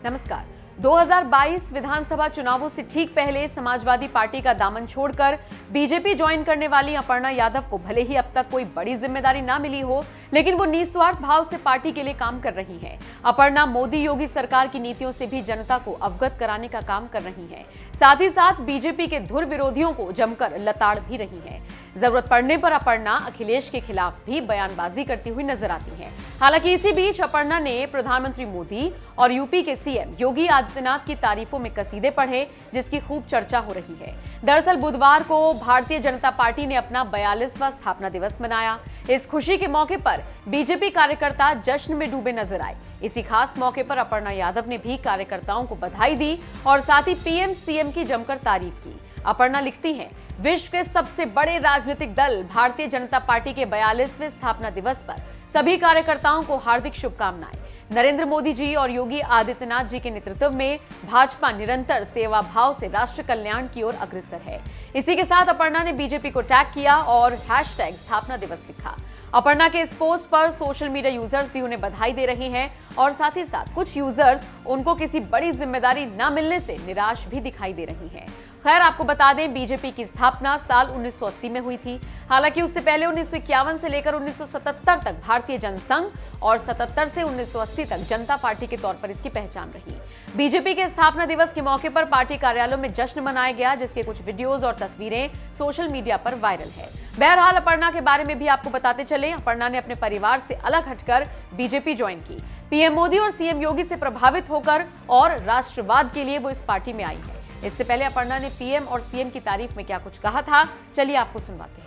नमस्कार। 2022 विधानसभा चुनावों से ठीक पहले समाजवादी पार्टी का दामन छोड़कर बीजेपी ज्वाइन करने वाली अपर्णा यादव को भले ही अब तक कोई बड़ी जिम्मेदारी ना मिली हो, लेकिन वो निस्वार्थ भाव से पार्टी के लिए काम कर रही हैं। अपर्णा मोदी योगी सरकार की नीतियों से भी जनता को अवगत कराने का काम कर रही हैं। साथ ही साथ बीजेपी के धुर विरोधियों को जमकर लताड़ भी रही हैं। जरूरत पड़ने पर अपर्णा अखिलेश के खिलाफ भी बयानबाजी करती हुई नजर आती हैं। हालांकि इसी बीच अपर्णा ने प्रधानमंत्री मोदी और यूपी के सीएम योगी आदित्यनाथ की तारीफों में कसीदे पढ़े, जिसकी खूब चर्चा हो रही है। दरअसल बुधवार को भारतीय जनता पार्टी ने अपना 42वां स्थापना दिवस मनाया। इस खुशी के मौके पर बीजेपी कार्यकर्ता जश्न में डूबे नजर आए। इसी खास मौके पर अपर्णा यादव ने भी कार्यकर्ताओं को बधाई दी और साथ ही पीएम सीएम की जमकर तारीफ की। अपर्णा लिखती हैं, विश्व के सबसे बड़े राजनीतिक दल भारतीय जनता पार्टी के 42वें स्थापना दिवस पर सभी कार्यकर्ताओं को हार्दिक शुभकामनाएं। नरेंद्र मोदी जी और योगी आदित्यनाथ जी के नेतृत्व में भाजपा निरंतर सेवा भाव से राष्ट्र कल्याण की ओर अग्रसर है। इसी के साथ अपर्णा ने बीजेपी को टैग किया और हैशटैग स्थापना दिवस लिखा। अपर्णा के इस पोस्ट पर सोशल मीडिया यूजर्स भी उन्हें बधाई दे रहे हैं और साथ ही साथ कुछ यूजर्स उनको किसी बड़ी जिम्मेदारी न मिलने से निराश भी दिखाई दे रही हैं। खैर, आपको बता दें, बीजेपी की स्थापना साल 1980 में हुई थी। हालांकि उससे पहले 1951 से लेकर 1977 तक भारतीय जनसंघ और 77 से 1980 तक जनता पार्टी के तौर पर इसकी पहचान रही। बीजेपी के स्थापना दिवस के मौके पर पार्टी कार्यालयों में जश्न मनाया गया, जिसके कुछ वीडियोस और तस्वीरें सोशल मीडिया पर वायरल है। बहरहाल, अपर्णा के बारे में भी आपको बताते चले, अपर्णा ने अपने परिवार से अलग हटकर बीजेपी ज्वाइन की। पीएम मोदी और सीएम योगी से प्रभावित होकर और राष्ट्रवाद के लिए वो इस पार्टी में आई है। इससे पहले अपर्णा ने पीएम और सीएम की तारीफ में क्या कुछ कहा था, चलिए आपको सुनवाते हैं।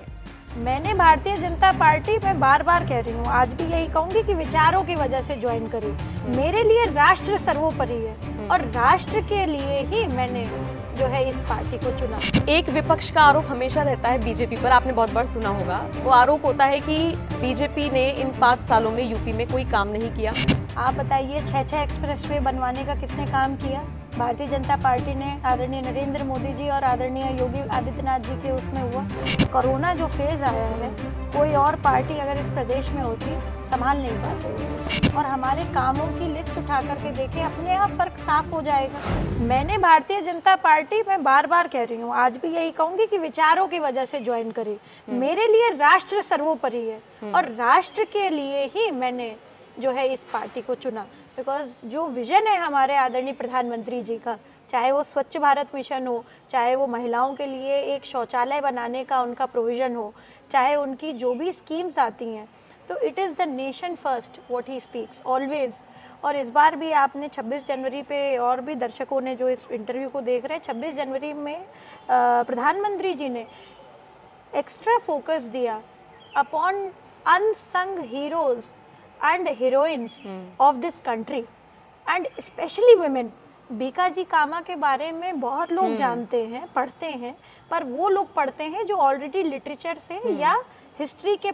मैंने भारतीय जनता पार्टी में बार बार कह रही हूँ, आज भी यही कहूंगी कि विचारों की वजह से ज्वाइन करी। मेरे लिए राष्ट्र सर्वोपरि है और राष्ट्र के लिए ही मैंने जो है इस पार्टी को चुना। एक विपक्ष का आरोप हमेशा रहता है बीजेपी पर, आपने बहुत बार सुना होगा। वो आरोप होता है कि बीजेपी ने इन 5 सालों में यूपी में कोई काम नहीं किया। आप बताइए, 6 एक्सप्रेसवे बनवाने का किसने काम किया? भारतीय जनता पार्टी ने, आदरणीय नरेंद्र मोदी जी और आदरणीय योगी आदित्यनाथ जी के उसमें हुआ। कोरोना जो फेज आया है, कोई और पार्टी अगर इस प्रदेश में होती संभाल नहीं पाते। और हमारे कामों की लिस्ट उठा करके देखें, अपने आप फर्क साफ हो जाएगा। मैंने भारतीय जनता पार्टी में बार बार कह रही हूँ, आज भी यही कहूंगी कि विचारों की वजह से ज्वाइन करी। मेरे लिए राष्ट्र सर्वोपरि है और राष्ट्र के लिए ही मैंने जो है इस पार्टी को चुना। बिकॉज जो विजन है हमारे आदरणीय प्रधानमंत्री जी का, चाहे वो स्वच्छ भारत मिशन हो, चाहे वो महिलाओं के लिए एक शौचालय बनाने का उनका प्रोविज़न हो, चाहे उनकी जो भी स्कीम्स आती हैं, तो it is the nation first what he speaks always. और इस बार भी आपने 26 जनवरी पे, और भी दर्शकों ने जो इस इंटरव्यू को देख रहे हैं, 26 जनवरी में प्रधानमंत्री जी ने एक्स्ट्रा फोकस दिया upon unsung heroes and heroines of this country and especially women। Bhikaji Cama के बारे में बहुत लोग जानते हैं, पढ़ते हैं, पर वो लोग पढ़ते हैं जो ऑलरेडी लिटरेचर से या हिस्ट्री के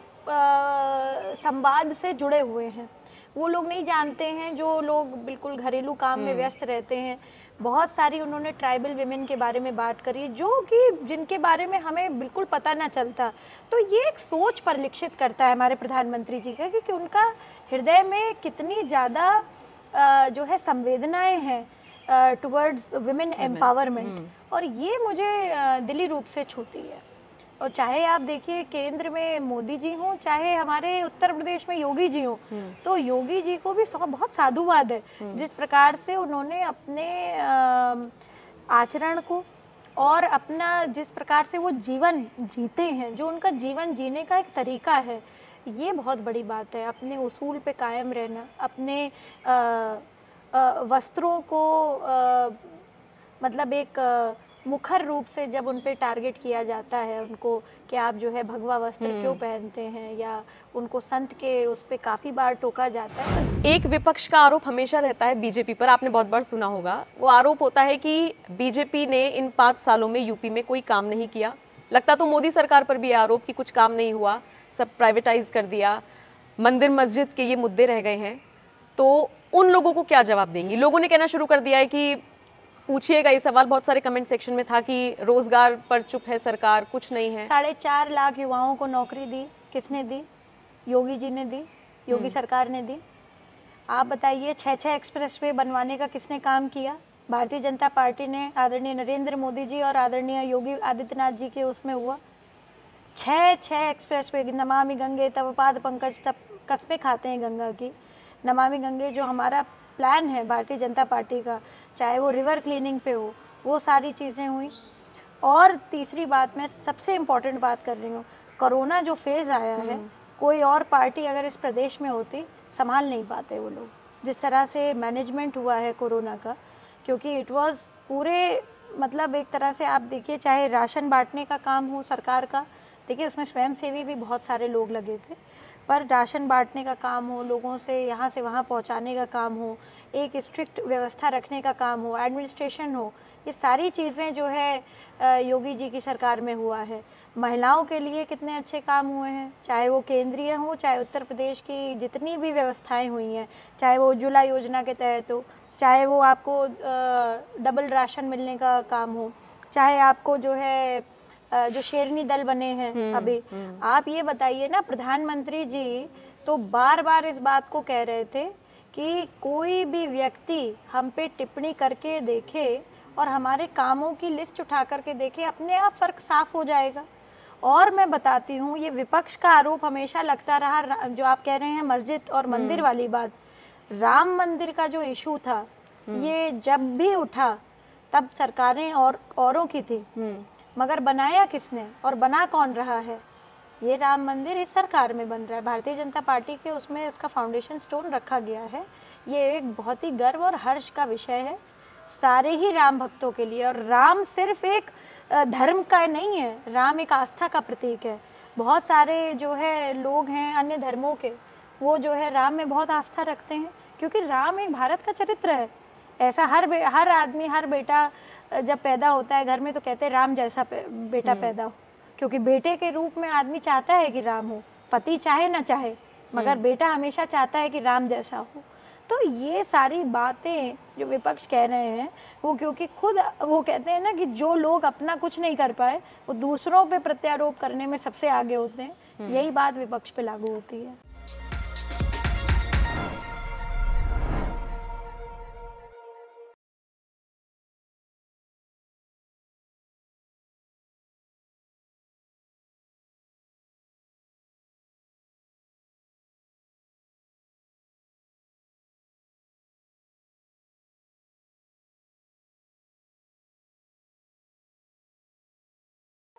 संवाद से जुड़े हुए हैं। वो लोग नहीं जानते हैं जो लोग बिल्कुल घरेलू काम में व्यस्त रहते हैं। बहुत सारी उन्होंने ट्राइबल विमेन के बारे में बात करी, जो कि जिनके बारे में हमें बिल्कुल पता ना चलता। तो ये एक सोच परिलक्षित करता है हमारे प्रधानमंत्री जी का, कि उनका हृदय में कितनी ज़्यादा जो है संवेदनाएं हैं टुवर्ड्स विमेन एम्पावरमेंट। और ये मुझे दिली रूप से छूती है। और चाहे आप देखिए केंद्र में मोदी जी हों, चाहे हमारे उत्तर प्रदेश में योगी जी हों, तो योगी जी को भी बहुत साधुवाद है जिस प्रकार से उन्होंने अपने आचरण को और अपना जिस प्रकार से वो जीवन जीते हैं, जो उनका जीवन जीने का एक तरीका है, ये बहुत बड़ी बात है। अपने उसूल पे कायम रहना, अपने वस्त्रों को मतलब एक मुखर रूप से जब उन पे टारगेट किया जाता है उनको, कि आप जो है भगवा वस्त्र क्यों पहनते हैं, या उनको संत के उस पे काफ़ी बार टोका जाता है। एक विपक्ष का आरोप हमेशा रहता है बीजेपी पर, आपने बहुत बार सुना होगा। वो आरोप होता है कि बीजेपी ने इन 5 सालों में यूपी में कोई काम नहीं किया। लगता तो मोदी सरकार पर भी आरोप कि कुछ काम नहीं हुआ, सब प्राइवेटाइज कर दिया, मंदिर मस्जिद के ये मुद्दे रह गए हैं। तो उन लोगों को क्या जवाब देंगी? लोगों ने कहना शुरू कर दिया है कि पूछिएगा, ये सवाल बहुत सारे कमेंट सेक्शन में था कि रोजगार पर चुप है सरकार, कुछ नहीं है। 4.5 लाख युवाओं को नौकरी दी, किसने दी? योगी जी ने दी, योगी सरकार ने दी। आप बताइए 6 एक्सप्रेसवे बनवाने का किसने काम किया? भारतीय जनता पार्टी ने, आदरणीय नरेंद्र मोदी जी और आदरणीय योगी आदित्यनाथ जी के उसमें हुआ। 6 एक्सप्रेसवे, नमामि गंगे तव पाद पंकज, तब कस्में खाते हैं गंगा की। नमामि गंगे जो हमारा प्लान है भारतीय जनता पार्टी का, चाहे वो रिवर क्लीनिंग पे हो, वो सारी चीज़ें हुई। और तीसरी बात, मैं सबसे इम्पोर्टेंट बात कर रही हूँ, कोरोना जो फेज़ आया है, कोई और पार्टी अगर इस प्रदेश में होती संभाल नहीं पाते वो लोग, जिस तरह से मैनेजमेंट हुआ है कोरोना का। क्योंकि इट वाज पूरे, मतलब एक तरह से आप देखिए, चाहे राशन बांटने का काम हो सरकार का, देखिए उसमें स्वयंसेवी भी बहुत सारे लोग लगे थे, पर राशन बांटने का काम हो, लोगों से यहाँ से वहाँ पहुँचाने का काम हो, एक स्ट्रिक्ट व्यवस्था रखने का काम हो, एडमिनिस्ट्रेशन हो, ये सारी चीज़ें जो है योगी जी की सरकार में हुआ है। महिलाओं के लिए कितने अच्छे काम हुए हैं, चाहे वो केंद्रीय हो, चाहे उत्तर प्रदेश की जितनी भी व्यवस्थाएं हुई हैं, चाहे वो उज्ज्वला योजना के तहत हो, चाहे वो आपको डबल राशन मिलने का काम हो, चाहे आपको जो है जो शेरनी दल बने हैं अभी। आप ये बताइए ना, प्रधानमंत्री जी तो बार बार इस बात को कह रहे थे कि कोई भी व्यक्ति हम पे टिप्पणी करके देखे और हमारे कामों की लिस्ट उठा करके देखे, अपने आप फर्क साफ हो जाएगा। और मैं बताती हूँ, ये विपक्ष का आरोप हमेशा लगता रहा, जो आप कह रहे हैं मस्जिद और मंदिर वाली बात, राम मंदिर का जो इशू था, ये जब भी उठा तब सरकारें और औरों की थी, मगर बनाया किसने और बना कौन रहा है? ये राम मंदिर इस सरकार में बन रहा है, भारतीय जनता पार्टी के उसमें उसका फाउंडेशन स्टोन रखा गया है। ये एक बहुत ही गर्व और हर्ष का विषय है सारे ही राम भक्तों के लिए। और राम सिर्फ एक धर्म का नहीं है, राम एक आस्था का प्रतीक है। बहुत सारे जो है लोग हैं अन्य धर्मों के, वो जो है राम में बहुत आस्था रखते हैं, क्योंकि राम एक भारत का चरित्र है। ऐसा हर आदमी, हर बेटा जब पैदा होता है घर में तो कहते हैं राम जैसा बेटा पैदा हो, क्योंकि बेटे के रूप में आदमी चाहता है कि राम हो, पति चाहे ना चाहे, मगर बेटा हमेशा चाहता है कि राम जैसा हो। तो ये सारी बातें जो विपक्ष कह रहे हैं, वो क्योंकि खुद वो कहते हैं ना कि जो लोग अपना कुछ नहीं कर पाए वो दूसरों पे प्रत्यारोप करने में सबसे आगे होते हैं, यही बात विपक्ष पे लागू होती है।